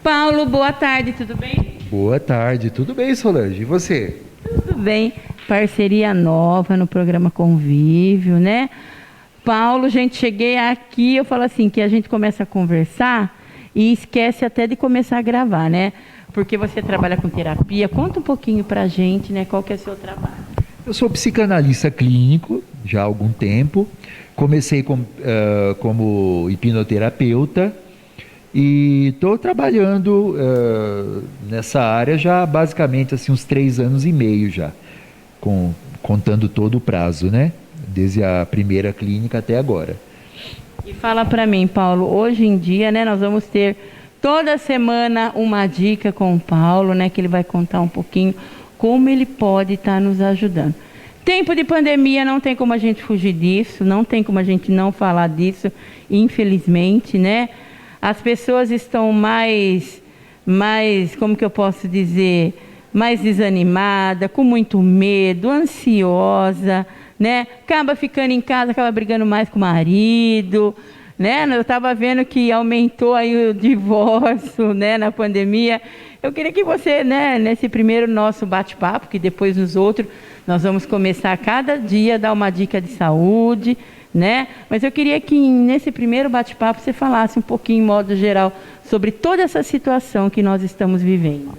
Paulo, boa tarde, tudo bem? Boa tarde, tudo bem, Solange? E você? Tudo bem. Parceria nova no programa Convívio, né? Paulo, gente, cheguei aqui, eu falo assim, que a gente começa a conversar e esquece até de começar a gravar, né? Porque você trabalha com terapia. Conta um pouquinho pra gente, né? Qual que é o seu trabalho? Eu sou psicanalista clínico já há algum tempo. Comecei como hipnoterapeuta e estou trabalhando nessa área já basicamente assim uns 3 anos e meio já, contando todo o prazo, né? Desde a primeira clínica até agora. E fala pra mim, Paulo, hoje em dia, né, nós vamos ter toda semana uma dica com o Paulo, né, que ele vai contar um pouquinho como ele pode estar nos ajudando. Tempo de pandemia, não tem como a gente fugir disso, não tem como a gente não falar disso, infelizmente, né? As pessoas estão mais, como que eu posso dizer, mais desanimada, com muito medo, ansiosa, né? Acaba ficando em casa, acaba brigando mais com o marido, né? Eu estava vendo que aumentou aí o divórcio, né, na pandemia. Eu queria que você, né, nesse primeiro nosso bate-papo, que depois nos outros nós vamos começar a cada dia a dar uma dica de saúde, né? Mas eu queria que nesse primeiro bate-papo você falasse um pouquinho, em modo geral, sobre toda essa situação que nós estamos vivendo.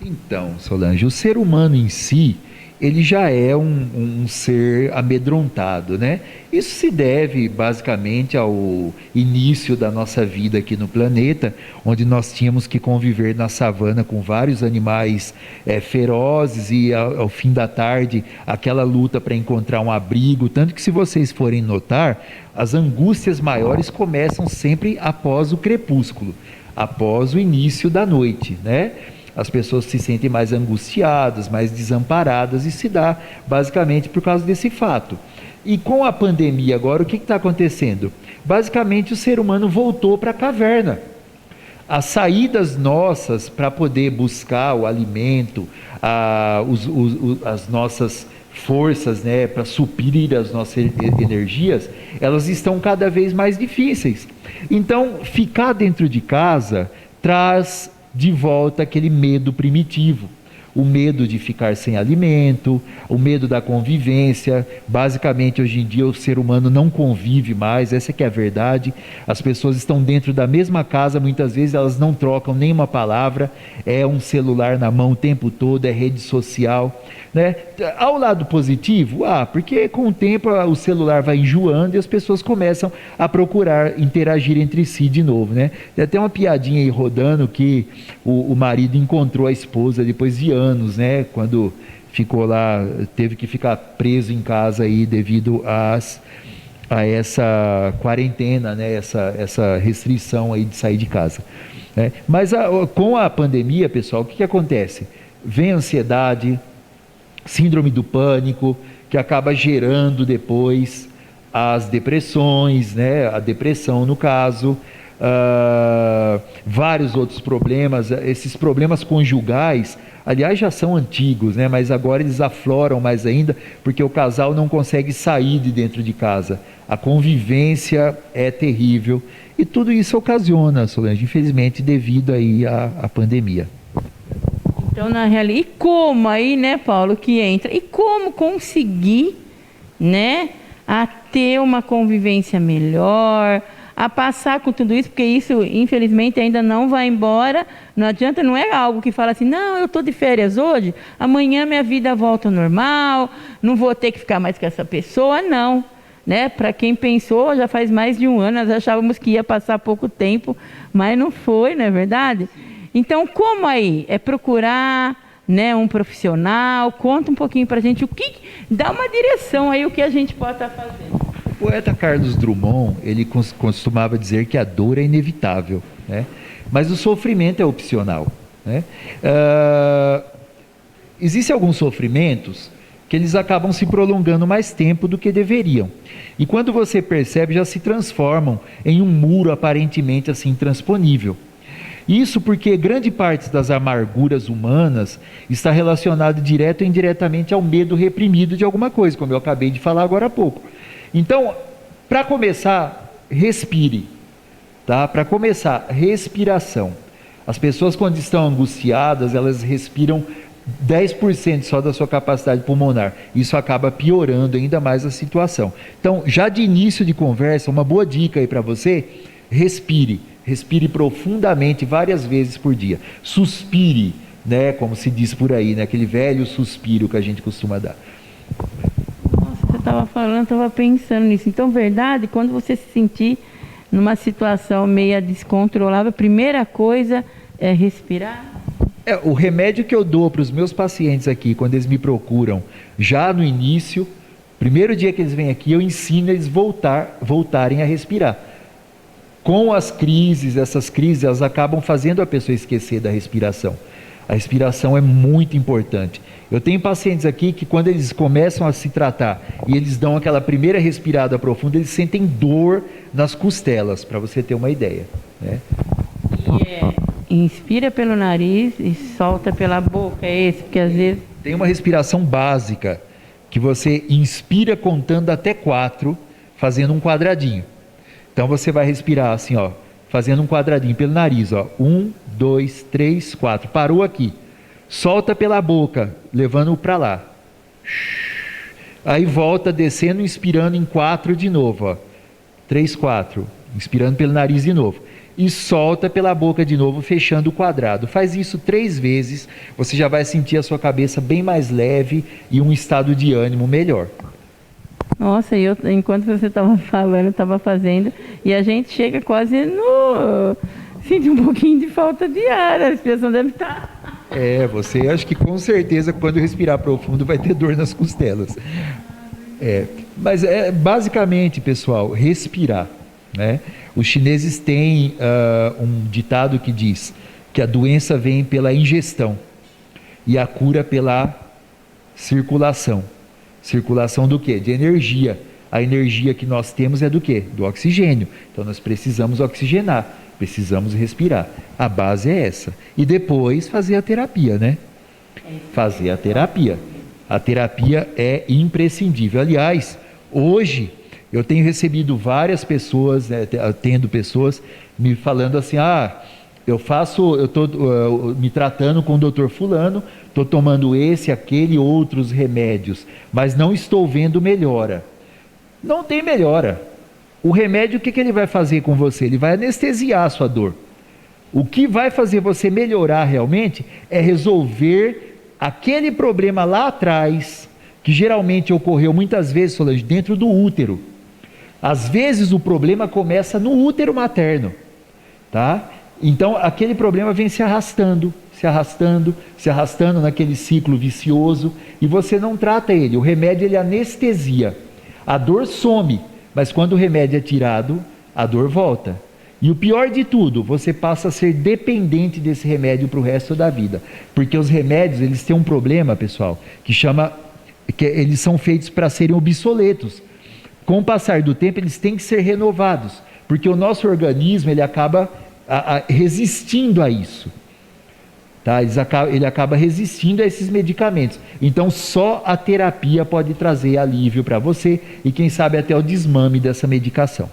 Então, Solange, o ser humano em si, ele já é um ser amedrontado, né? Isso se deve basicamente ao início da nossa vida aqui no planeta, onde nós tínhamos que conviver na savana com vários animais ferozes e ao fim da tarde aquela luta para encontrar um abrigo. Tanto que, se vocês forem notar, as angústias maiores começam sempre após o crepúsculo, após o início da noite, né? As pessoas se sentem mais angustiadas, mais desamparadas, e se dá basicamente por causa desse fato. E com a pandemia agora, o que está acontecendo? Basicamente o ser humano voltou para a caverna. As saídas nossas para poder buscar o alimento, as nossas forças, né, para suprir as nossas energias, elas estão cada vez mais difíceis. Então, ficar dentro de casa traz de volta aquele medo primitivo, o medo de ficar sem alimento, o medo da convivência. Basicamente, hoje em dia o ser humano não convive mais, essa que é a verdade. As pessoas estão dentro da mesma casa, muitas vezes elas não trocam nenhuma palavra, é um celular na mão o tempo todo, é rede social, né? Ao lado positivo, porque com o tempo o celular vai enjoando e as pessoas começam a procurar interagir entre si de novo, né? Tem até uma piadinha aí rodando que o marido encontrou a esposa depois de anos, né? Quando ficou lá, teve que ficar preso em casa aí devido a essa quarentena, né? Essa restrição aí de sair de casa, né? Mas com a pandemia, pessoal, o que acontece? Vem ansiedade, síndrome do pânico, que acaba gerando depois as depressões, né? A depressão no caso, vários outros problemas. Esses problemas conjugais, aliás, já são antigos, né? Mas agora eles afloram mais ainda, porque o casal não consegue sair de dentro de casa. A convivência é terrível e tudo isso ocasiona, Solange, infelizmente, devido aí à pandemia. Então, na realidade, e como aí, né, Paulo, que entra? E como conseguir, né, a ter uma convivência melhor, a passar com tudo isso, porque isso, infelizmente, ainda não vai embora. Não adianta, não é algo que fala assim, não, eu estou de férias hoje, amanhã minha vida volta ao normal, não vou ter que ficar mais com essa pessoa, não. Né? Para quem pensou, já faz mais de um ano, nós achávamos que ia passar pouco tempo, mas não foi, não é verdade? Então, como aí? É procurar, né, um profissional? Conta um pouquinho para a gente, dá uma direção aí, o que a gente pode estar fazendo. O poeta Carlos Drummond, ele costumava dizer que a dor é inevitável, né? Mas o sofrimento é opcional, né? Existem alguns sofrimentos que eles acabam se prolongando mais tempo do que deveriam. E quando você percebe, já se transformam em um muro aparentemente assim intransponível. Isso porque grande parte das amarguras humanas está relacionada direto ou indiretamente ao medo reprimido de alguma coisa, como eu acabei de falar agora há pouco. Então, para começar, respire, tá? Para começar, respiração. As pessoas, quando estão angustiadas, elas respiram 10% só da sua capacidade pulmonar. Isso acaba piorando ainda mais a situação. Então, já de início de conversa, uma boa dica aí para você: respire. Respire profundamente várias vezes por dia. Suspire, né? Como se diz por aí, né? Aquele velho suspiro que a gente costuma dar. Nossa, você estava falando, estava pensando nisso. Então, verdade, quando você se sentir numa situação meio descontrolável, a primeira coisa é respirar. O remédio que eu dou para os meus pacientes aqui, quando eles me procuram, já no início, primeiro dia que eles vêm aqui, eu ensino eles voltarem a respirar. Com as crises, essas crises, elas acabam fazendo a pessoa esquecer da respiração. A respiração é muito importante. Eu tenho pacientes aqui que, quando eles começam a se tratar e eles dão aquela primeira respirada profunda, eles sentem dor nas costelas, para você ter uma ideia, né? Inspira pelo nariz e solta pela boca, é esse? Porque às vezes... Tem uma respiração básica, que você inspira contando até 4, fazendo um quadradinho. Então você vai respirar assim, ó, fazendo um quadradinho pelo nariz, ó. 1, 2, 3, 4. Parou aqui. Solta pela boca, levando para lá. Aí volta descendo, inspirando em 4 de novo, ó. 3, 4. Inspirando pelo nariz de novo. E solta pela boca de novo, fechando o quadrado. Faz isso 3 vezes, você já vai sentir a sua cabeça bem mais leve e um estado de ânimo melhor. Nossa, enquanto você estava falando, eu estava fazendo, e a gente chega quase no... Sente um pouquinho de falta de ar, a respiração deve estar... Você acho que com certeza, quando respirar profundo, vai ter dor nas costelas. Mas basicamente, pessoal, respirar, né? Os chineses têm um ditado que diz que a doença vem pela ingestão e a cura pela circulação. Circulação do quê? De energia. A energia que nós temos é do quê? Do oxigênio. Então nós precisamos oxigenar, precisamos respirar. A base é essa. E depois fazer a terapia, né? Fazer a terapia. A terapia é imprescindível. Aliás, hoje eu tenho recebido várias pessoas, atendo pessoas me falando assim: eu estou me tratando com o doutor fulano, estou tomando esse, aquele, outros remédios, mas não estou vendo melhora. Não tem melhora. O remédio, o que ele vai fazer com você? Ele vai anestesiar a sua dor. O que vai fazer você melhorar realmente é resolver aquele problema lá atrás, que geralmente ocorreu muitas vezes, Solange, dentro do útero. Às vezes o problema começa no útero materno, tá? Então aquele problema vem se arrastando, se arrastando, se arrastando naquele ciclo vicioso, e você não trata ele. O remédio, ele anestesia. A dor some, mas quando o remédio é tirado, a dor volta. E o pior de tudo, você passa a ser dependente desse remédio para o resto da vida. Porque os remédios, eles têm um problema, pessoal, que eles são feitos para serem obsoletos. Com o passar do tempo, eles têm que ser renovados, porque o nosso organismo, ele acaba resistindo a isso, tá? Ele acaba resistindo a esses medicamentos. Então só a terapia pode trazer alívio para você, e quem sabe até o desmame dessa medicação.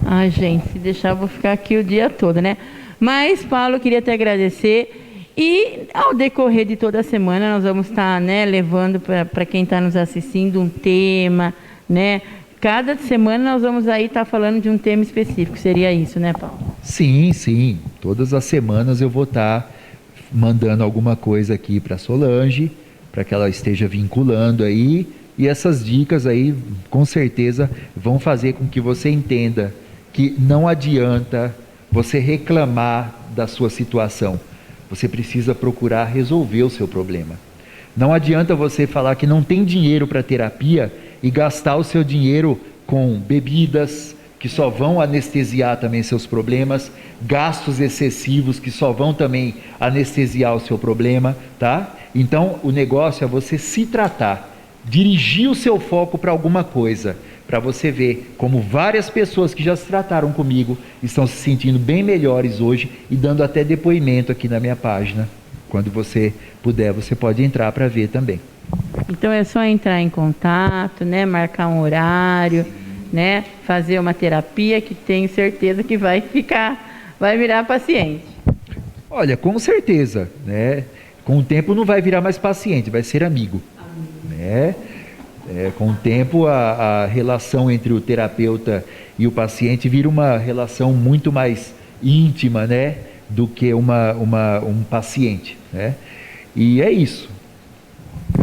Ai, gente, se deixar eu vou ficar aqui o dia todo, né? Mas, Paulo, eu queria te agradecer. E ao decorrer de toda a semana nós vamos estar, né, levando para quem está nos assistindo um tema, né? Cada semana nós vamos aí estar falando de um tema específico. Seria isso, né, Paulo? Sim, sim. Todas as semanas eu vou estar mandando alguma coisa aqui para Solange, para que ela esteja vinculando aí. E essas dicas aí, com certeza, vão fazer com que você entenda que não adianta você reclamar da sua situação. Você precisa procurar resolver o seu problema. Não adianta você falar que não tem dinheiro para terapia e gastar o seu dinheiro com bebidas que só vão anestesiar também seus problemas, gastos excessivos que só vão também anestesiar o seu problema, tá? Então o negócio é você se tratar, dirigir o seu foco para alguma coisa, para você ver como várias pessoas que já se trataram comigo estão se sentindo bem melhores hoje e dando até depoimento aqui na minha página. Quando você puder, você pode entrar para ver também. Então é só entrar em contato, né? Marcar um horário, né? Fazer uma terapia que tenho certeza que vai ficar vai virar paciente. Olha, com certeza, né? Com o tempo não vai virar mais paciente, vai ser amigo, né? Com o tempo a relação entre o terapeuta e o paciente vira uma relação muito mais íntima, né? Do que um paciente, né? E é isso.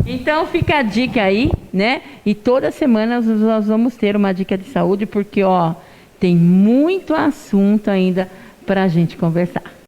Então fica a dica aí, né? E toda semana nós vamos ter uma dica de saúde, porque ó, tem muito assunto ainda para a gente conversar.